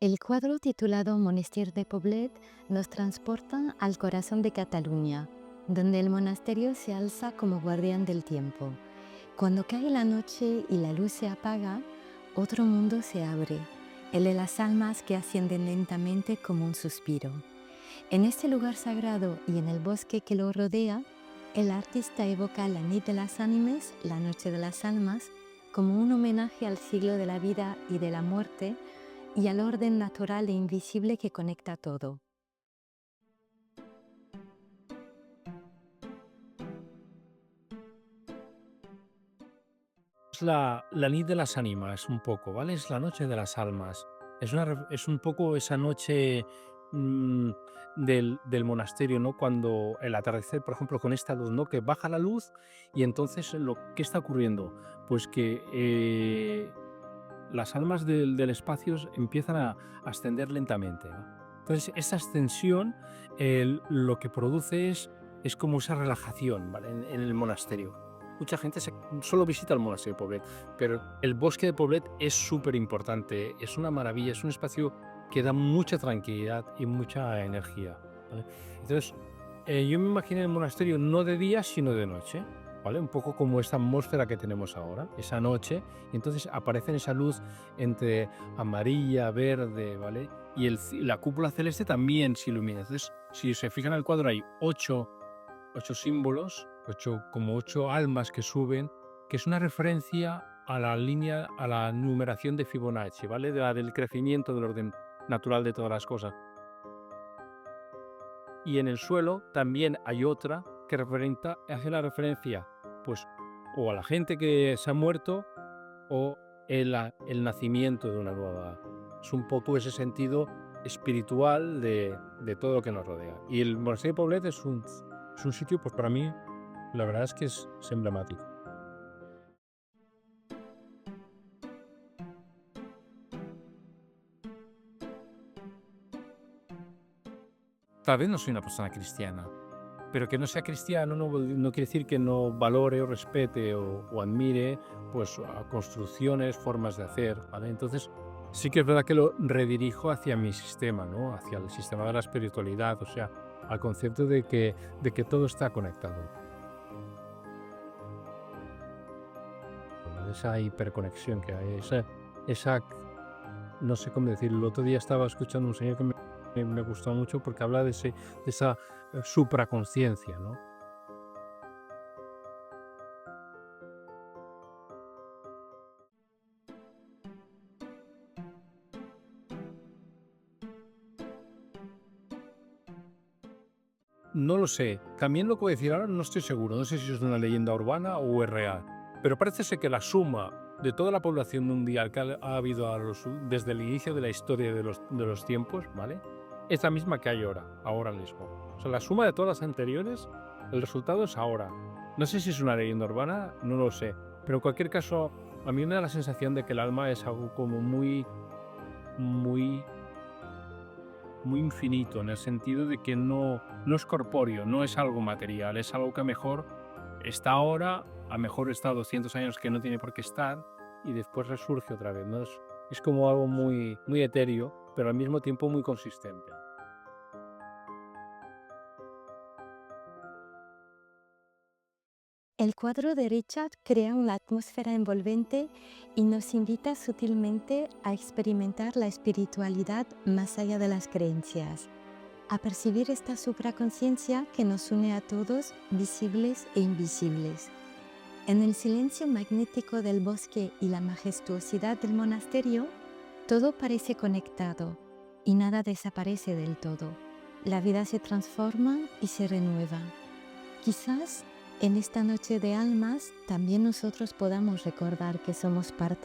El cuadro titulado Monestir de Poblet nos transporta al corazón de Cataluña, donde el monasterio se alza como guardián del tiempo. Cuando cae la noche y la luz se apaga, otro mundo se abre, el de las almas que ascienden lentamente como un suspiro. En este lugar sagrado y en el bosque que lo rodea, el artista evoca la nit de las ánimes, la noche de las almas, como un homenaje al ciclo de la vida y de la muerte y al orden natural e invisible que conecta todo. Es la nit de las ánimas, un poco, ¿vale? Es la noche de las almas. Es un poco esa noche mm, del monasterio, ¿no? Cuando el atardecer, por ejemplo, con esta luz, ¿no? Que baja la luz y entonces, ¿qué está ocurriendo? Pues que las almas del espacio empiezan a ascender lentamente, ¿no? Entonces, esa ascensión lo que produce es como esa relajación, ¿vale? En el monasterio. Mucha gente solo visita el monasterio de Poblet, pero el bosque de Poblet es súper importante, es una maravilla, es un espacio que da mucha tranquilidad y mucha energía, ¿vale? Entonces, yo me imaginé el monasterio no de día, sino de noche, ¿vale? Un poco como esta atmósfera que tenemos ahora, esa noche, y entonces aparece esa luz entre amarilla, verde, ¿vale? Y la cúpula celeste también se ilumina. Entonces, si se fijan en el cuadro, hay ocho símbolos, como ocho almas que suben, que es una referencia a la línea, a la numeración de Fibonacci, ¿vale? Del crecimiento del orden natural de todas las cosas. Y en el suelo también hay otra que hace la referencia, pues, o a la gente que se ha muerto o el nacimiento de una nueva. Es un poco ese sentido espiritual de todo lo que nos rodea. Y el Monasterio de Poblet es un sitio, pues para mí, la verdad es que es emblemático. Tal vez no soy una persona cristiana, pero que no sea cristiano no quiere decir que no valore o respete o admire pues a construcciones, formas de hacer, ¿vale? Entonces sí que es verdad que lo redirijo hacia mi sistema, ¿no? Hacia el sistema de la espiritualidad, o sea, al concepto de que todo está conectado, ¿no? Esa hiperconexión que hay, esa, no sé cómo decirlo. El otro día estaba escuchando un señor que me gustó mucho porque habla de esa supraconsciencia, ¿no? No lo sé. También lo que voy a decir ahora no estoy seguro. No sé si es una leyenda urbana o es real. Pero parece ser que la suma de toda la población mundial que ha habido desde el inicio de la historia de los tiempos, ¿vale? Es la misma que hay ahora mismo. O sea, la suma de todas las anteriores, el resultado es ahora. No sé si es una leyenda urbana, no lo sé. Pero en cualquier caso, a mí me da la sensación de que el alma es algo como muy, muy muy infinito, en el sentido de que no es corpóreo, no es algo material, es algo que a mejor está ahora, a mejor está 200 años que no tiene por qué estar y después resurge otra vez, ¿no? Es como algo muy, muy etéreo, pero al mismo tiempo muy consistente. El cuadro de Richard crea una atmósfera envolvente y nos invita sutilmente a experimentar la espiritualidad más allá de las creencias, a percibir esta supraconciencia que nos une a todos, visibles e invisibles. En el silencio magnético del bosque y la majestuosidad del monasterio, todo parece conectado y nada desaparece del todo. La vida se transforma y se renueva. Quizás en esta noche de almas también nosotros podamos recordar que somos parte